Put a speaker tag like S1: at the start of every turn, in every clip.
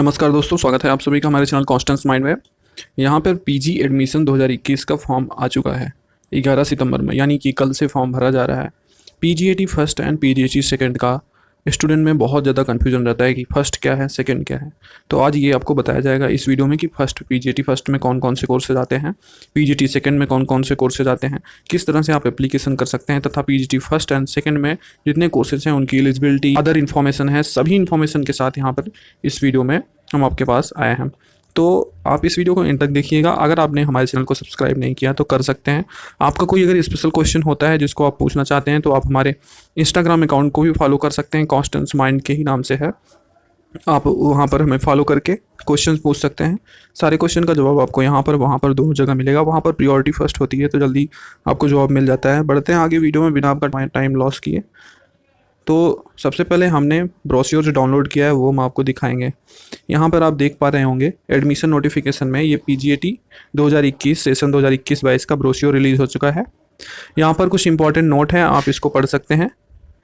S1: नमस्कार दोस्तों, स्वागत है आप सभी का हमारे चैनल कॉन्स्टेंस माइंड में। यहाँ पर पीजी एडमिशन 2021 का फॉर्म आ चुका है 11 सितंबर में, यानी कि कल से फॉर्म भरा जा रहा है। PGAT first and PGAT second का स्टूडेंट में बहुत ज़्यादा कन्फ्यूजन रहता है कि फ़र्स्ट क्या है, सेकंड क्या है। तो आज ये आपको बताया जाएगा इस वीडियो में कि पीजीएटी फर्स्ट में कौन कौन से कोर्सेज आते हैं, पीजीटी सेकंड में कौन कौन से कोर्सेज आते हैं, किस तरह से आप एप्लीकेशन कर सकते हैं, तथा पीजीटी फर्स्ट एंड सेकंड में जितने कोर्सेज हैं उनकी एलिजिबिलिटी, अदर इन्फॉर्मेशन है, सभी इन्फॉर्मेशन के साथ यहाँ पर इस वीडियो में हम आपके पास आए हैं। तो आप इस वीडियो को एंड तक देखिएगा। अगर आपने हमारे चैनल को सब्सक्राइब नहीं किया तो कर सकते हैं। आपका कोई अगर स्पेशल क्वेश्चन होता है जिसको आप पूछना चाहते हैं तो आप हमारे इंस्टाग्राम अकाउंट को भी फॉलो कर सकते हैं, कॉन्स्टेंस माइंड के ही नाम से है। आप वहाँ पर हमें फॉलो करके क्वेश्चन पूछ सकते हैं। सारे क्वेश्चन का जवाब आपको यहाँ पर वहाँ पर दोनों जगह मिलेगा। वहाँ पर प्रायोरिटी फर्स्ट होती है तो जल्दी आपको जवाब मिल जाता है। बढ़ते हैं आगे वीडियो में बिना आपका टाइम लॉस किए। तो सबसे पहले हमने ब्रोश्योर जो डाउनलोड किया है वो हम आपको दिखाएंगे। यहाँ पर आप देख पा रहे होंगे एडमिशन नोटिफिकेशन में ये पीजीएटी 2021 सेशन 2021-22 का ब्रोश्योर रिलीज़ हो चुका है। यहाँ पर कुछ इंपॉर्टेंट नोट हैं, आप इसको पढ़ सकते हैं,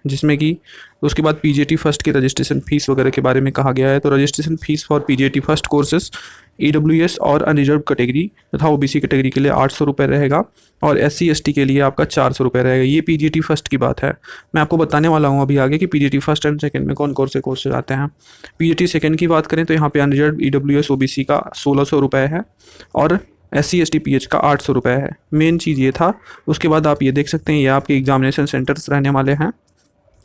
S1: जिसमें कि उसके बाद पीजीटी फर्स्ट की रजिस्ट्रेशन फ़ीस वगैरह के बारे में कहा गया है। तो registration fees for PGT first courses EWS और अनरिजर्व कैटेगरी तथा ओबीसी कैटेगरी के लिए 800 रुपये रहेगा और एससी एसटी के लिए आपका 400 रुपये रहेगा। ये पीजीटी फर्स्ट की बात है। मैं आपको बताने वाला हूँ अभी आगे कि पीजीटी फर्स्ट एंड सेकंड में कौन कौन से कोर्सेज आते हैं। पीजीटी सेकंड की बात करें तो यहाँ पे अनरिजर्व ईडब्ल्यूएस ओबीसी का 1600 रुपये है और SC ST PH का 800 रुपये है। मेन चीज़ ये था। उसके बाद आप ये देख सकते हैं ये आपके एग्जामिनेशन सेंटर्स रहने वाले हैं।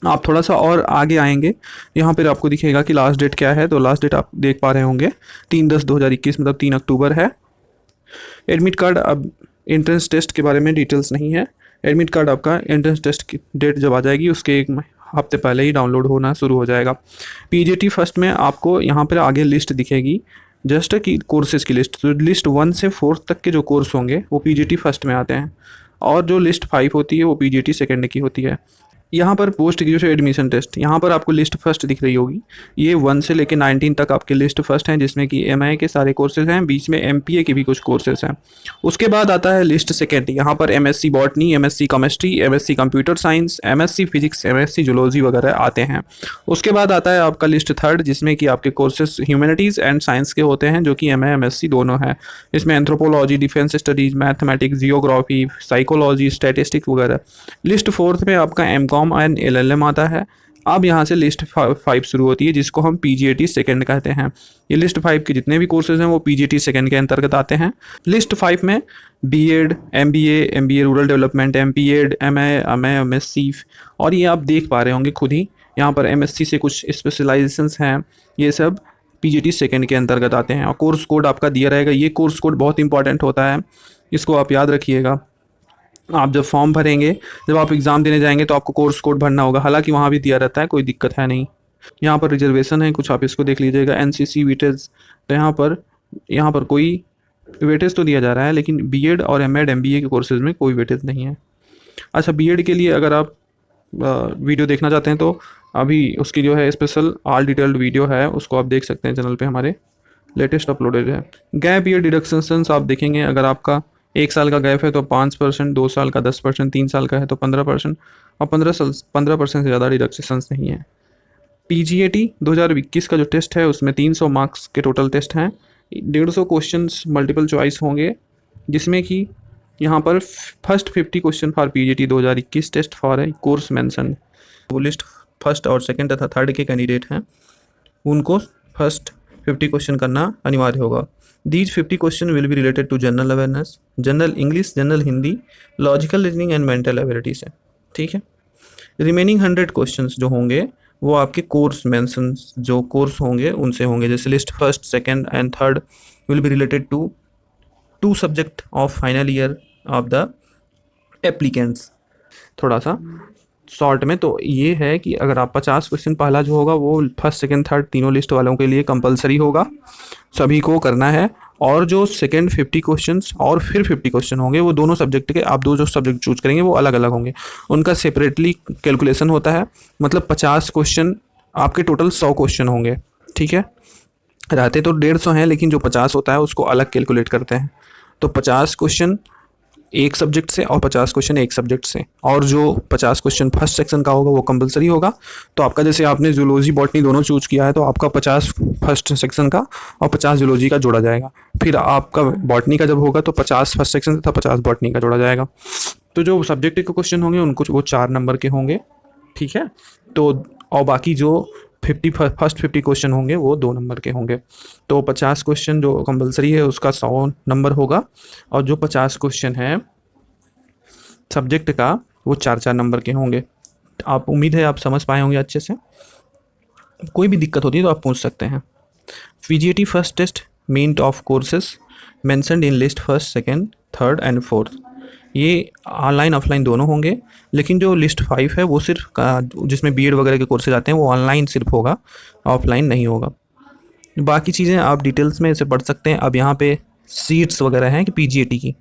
S1: आप थोड़ा सा और आगे आएंगे, यहाँ पर आपको दिखेगा कि लास्ट डेट क्या है। तो लास्ट डेट आप देख पा रहे होंगे 3/10/2021 मतलब 3 अक्टूबर है। एडमिट कार्ड, अब एंट्रेंस टेस्ट के बारे में डिटेल्स नहीं है। एडमिट कार्ड आपका एंट्रेंस टेस्ट की डेट जब आ जाएगी उसके एक हफ्ते पहले ही डाउनलोड होना शुरू हो जाएगा। पीजीटी फर्स्ट में आपको यहाँ पर आगे लिस्ट दिखेगी जस्ट की कोर्सेज़ की लिस्ट। तो लिस्ट 1 से 4 तक के जो कोर्स होंगे वो पीजीटी फर्स्ट में आते हैं और जो लिस्ट 5 होती है वो पीजीटी सेकेंड की होती है। यहाँ पर पोस्ट ग्रेजुएशन एडमिशन टेस्ट, यहाँ पर आपको लिस्ट फर्स्ट दिख रही होगी। ये 1 से लेकर 19 तक आपके लिस्ट फर्स्ट हैं, जिसमें कि एमआई के सारे कोर्सेज हैं, बीच में एमपीए के भी कुछ कोर्सेज हैं। उसके बाद आता है लिस्ट सेकेंड। यहाँ पर MSc botany, MSc chemistry, MSc computer science, MSc physics, MSc zoology वगैरह आते हैं। उसके बाद आता है आपका लिस्ट थर्ड, जिसमें कि आपके कोर्सेज ह्यूमैनिटीज़ एंड साइंस के होते हैं, जो कि एमए एमएससी दोनों हैं। इसमें anthropology, defence studies, mathematics, geography, psychology, statistics वगैरह। लिस्ट फोर्थ में आपका एमकॉम एंड एलएलएम आता है। अब यहाँ से लिस्ट 5 शुरू होती है, जिसको हम पीजीएटी सेकंड कहते हैं। ये लिस्ट 5 के जितने भी कोर्सेज हैं वो पीजीटी सेकंड के अंतर्गत आते हैं। लिस्ट 5 में BEd, MBA rural development, MPEd, MA, MSc, और ये आप देख पा रहे होंगे खुद ही यहाँ पर एमएससी से कुछ स्पेशलाइजेशंस हैं, ये सब पीजीटी सेकंड के अंतर्गत आते हैं। और कोर्स कोड आपका दिया रहेगा। ये कोर्स कोड बहुत इंपॉर्टेंट होता है, इसको आप याद रखिएगा। आप जब फॉर्म भरेंगे, जब आप एग्ज़ाम देने जाएंगे तो आपको कोर्स कोड भरना होगा। हालांकि वहाँ भी दिया रहता है, कोई दिक्कत है नहीं। यहाँ पर रिजर्वेशन है कुछ, आप इसको देख लीजिएगा। एनसीसी वेटेज, तो यहाँ पर कोई वेटेज तो दिया जा रहा है, लेकिन बीएड और एमएड एमबीए के कोर्सेज में कोई वेटेज नहीं है। अच्छा, बीएड के लिए अगर आप वीडियो देखना चाहते हैं तो अभी उसकी जो है स्पेशल ऑल डिटेल्ड वीडियो है, उसको आप देख सकते हैं चैनल पर, हमारे लेटेस्ट अपलोडेड है। गैप ईयर डिडक्शंस आप देखेंगे, अगर आपका 1 साल का गैप है तो 5%, 2 साल का 10%, 3 साल का है तो 15%, और 15% से ज़्यादा डिडक्शंस नहीं है। पीजीएटी 2021 का जो टेस्ट है उसमें 300 मार्क्स के टोटल टेस्ट हैं। 150 क्वेश्चंस मल्टीपल चॉइस होंगे, जिसमें कि यहाँ पर first 50 question for PGAT 2021 test for a course mention. वो लिस्ट फर्स्ट और सेकंड तथा थर्ड के कैंडिडेट हैं, उनको फर्स्ट 50 क्वेश्चन करना अनिवार्य होगा। These 50 questions will be related to general awareness, general English, general Hindi, logical reasoning and mental ability से, ठीक है। रिमेनिंग 100 क्वेश्चंस जो होंगे वो आपके कोर्स मेंशन जो कोर्स होंगे उनसे होंगे। जैसे list first, second and third will be related to 2 subject of final year of the applicants. थोड़ा सा शॉर्ट में तो ये है कि अगर आप 50 क्वेश्चन पहला जो होगा वो फर्स्ट, सेकंड, थर्ड तीनों लिस्ट वालों के लिए कंपलसरी होगा, सभी को करना है। और जो सेकंड 50 क्वेश्चंस और फिर 50 क्वेश्चन होंगे वो दोनों सब्जेक्ट के, आप जो चूज करेंगे वो अलग अलग होंगे, उनका सेपरेटली कैलकुलेशन होता है। मतलब 50 क्वेश्चन आपके टोटल 100 क्वेश्चन होंगे, ठीक है। रहते तो 150 हैं, लेकिन जो 50 होता है उसको अलग कैलकुलेट करते हैं। तो 50 क्वेश्चन एक सब्जेक्ट से और 50 क्वेश्चन एक सब्जेक्ट से, और जो 50 क्वेश्चन फर्स्ट सेक्शन का होगा वो कंपलसरी होगा। तो आपका जैसे आपने जूलॉजी बॉटनी दोनों चूज किया है तो आपका 50 फर्स्ट सेक्शन का और 50 जूलॉजी का जोड़ा जाएगा। फिर आपका बॉटनी का जब होगा तो 50 फर्स्ट सेक्शन तथा 50 बॉटनी का जोड़ा जाएगा। तो जो सब्जेक्ट के क्वेश्चन होंगे उनको वो 4 नंबर के होंगे, ठीक है। तो और बाकी जो 50 क्वेश्चन होंगे वो 2 नंबर के होंगे। तो 50 क्वेश्चन जो कंपलसरी है उसका 100 नंबर होगा, और जो 50 क्वेश्चन है सब्जेक्ट का वो 4-4 नंबर के होंगे। आप उम्मीद है आप समझ पाए होंगे अच्छे से। कोई भी दिक्कत होती है तो आप पूछ सकते हैं। PGAT first test main of courses mentioned in list first, second, third and fourth. ये ऑनलाइन ऑफलाइन दोनों होंगे, लेकिन जो लिस्ट 5 है वो सिर्फ जिसमें बीएड वगैरह के कोर्सेज आते हैं वो ऑनलाइन सिर्फ होगा, ऑफलाइन नहीं होगा। बाकी चीज़ें आप डिटेल्स में इसे पढ़ सकते हैं। अब यहाँ पे सीट्स वगैरह हैं कि पीजीएटी की,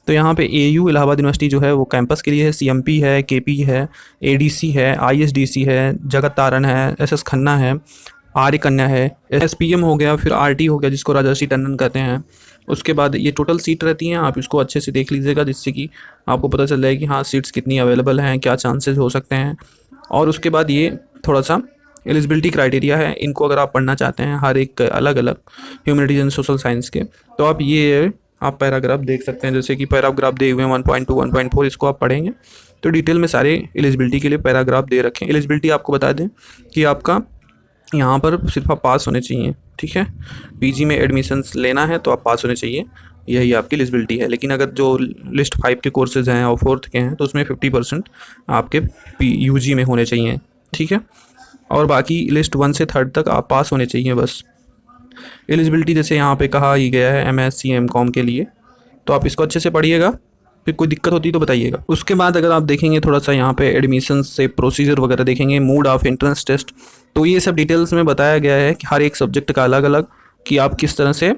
S1: तो यहाँ पे एयू इलाहाबाद यूनिवर्सिटी जो है वो कैंपस के लिए है, सीएमपी है, केपी है, एडीसी है, आईएसडीसी है, जगत तारण है, एसएस खन्ना है, आर्य कन्या है, एसपीएम हो गया, फिर आरटी हो गया जिसको राजर्षि टंडन कहते हैं। उसके बाद ये टोटल सीट रहती हैं, आप इसको अच्छे से देख लीजिएगा जिससे कि आपको पता चल जाए कि हाँ सीट्स कितनी अवेलेबल हैं, क्या चांसेस हो सकते हैं। और उसके बाद ये थोड़ा सा एलिजिबिलिटी क्राइटेरिया है, इनको अगर आप पढ़ना चाहते हैं हर एक अलग अलग ह्यूमैनिटीज़ एंड सोशल साइंस के, तो आप पैराग्राफ देख सकते हैं। जैसे कि पैराग्राफ दे हुए हैं 1.2 1.4, इसको आप पढ़ेंगे तो डिटेल में सारे एलिजिबिलिटी के लिए पैराग्राफ दे रखे हैं। एलिजिबिलिटी आपको बता दें कि आपका यहाँ पर सिर्फ आप पास होने चाहिए, ठीक है। पीजी में एडमिशन्स लेना है तो आप पास होने चाहिए, यही आपकी एलिजिबिलिटी है। लेकिन अगर जो लिस्ट 5 के कोर्सेज हैं और 4th के हैं तो उसमें 50% आपके यूजी में होने चाहिए, ठीक है। और बाकी लिस्ट 1 से 3rd तक आप पास होने चाहिए बस। एलिजिबिलिटी जैसे यहाँ पे कहा ही गया है एमएससी एमकॉम के लिए, तो आप इसको अच्छे से पढ़िएगा, फिर कोई दिक्कत होती तो बताइएगा। उसके बाद अगर आप देखेंगे थोड़ा सा यहाँ पे एडमिशन से प्रोसीजर वगैरह देखेंगे, मोड ऑफ एंट्रेंस टेस्ट, तो ये सब डिटेल्स में बताया गया है कि हर एक सब्जेक्ट का अलग अलग कि आप किस तरह से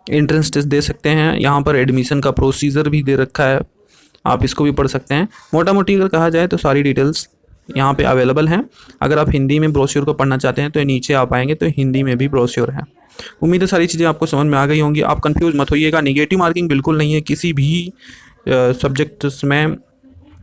S1: एंट्रेंस टेस्ट दे सकते हैं। यहाँ पर एडमिशन का प्रोसीजर भी दे रखा है, आप इसको भी पढ़ सकते हैं। मोटा मोटी अगर कहा जाए तो सारी डिटेल्स यहाँ पे अवेलेबल हैं। अगर आप हिंदी में ब्रोश्योर को पढ़ना चाहते हैं तो नीचे आप आएंगे तो हिंदी में भी ब्रोश्योर है। उम्मीद है सारी चीज़ें आपको समझ में आ गई होंगी। आप कंफ्यूज मत होइएगा, नेगेटिव मार्किंग बिल्कुल नहीं है किसी भी सब्जेक्ट्स में,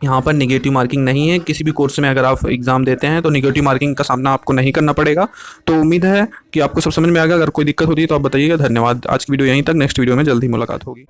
S1: यहाँ पर नेगेटिव मार्किंग नहीं है। किसी भी कोर्स में अगर आप एग्ज़ाम देते हैं तो नेगेटिव मार्किंग का सामना आपको नहीं करना पड़ेगा। तो उम्मीद है कि आपको सब समझ में आ गया। अगर कोई दिक्कत होती है तो आप बताइएगा। धन्यवाद। आज की वीडियो यहीं तक, नेक्स्ट वीडियो में जल्दी मुलाकात होगी।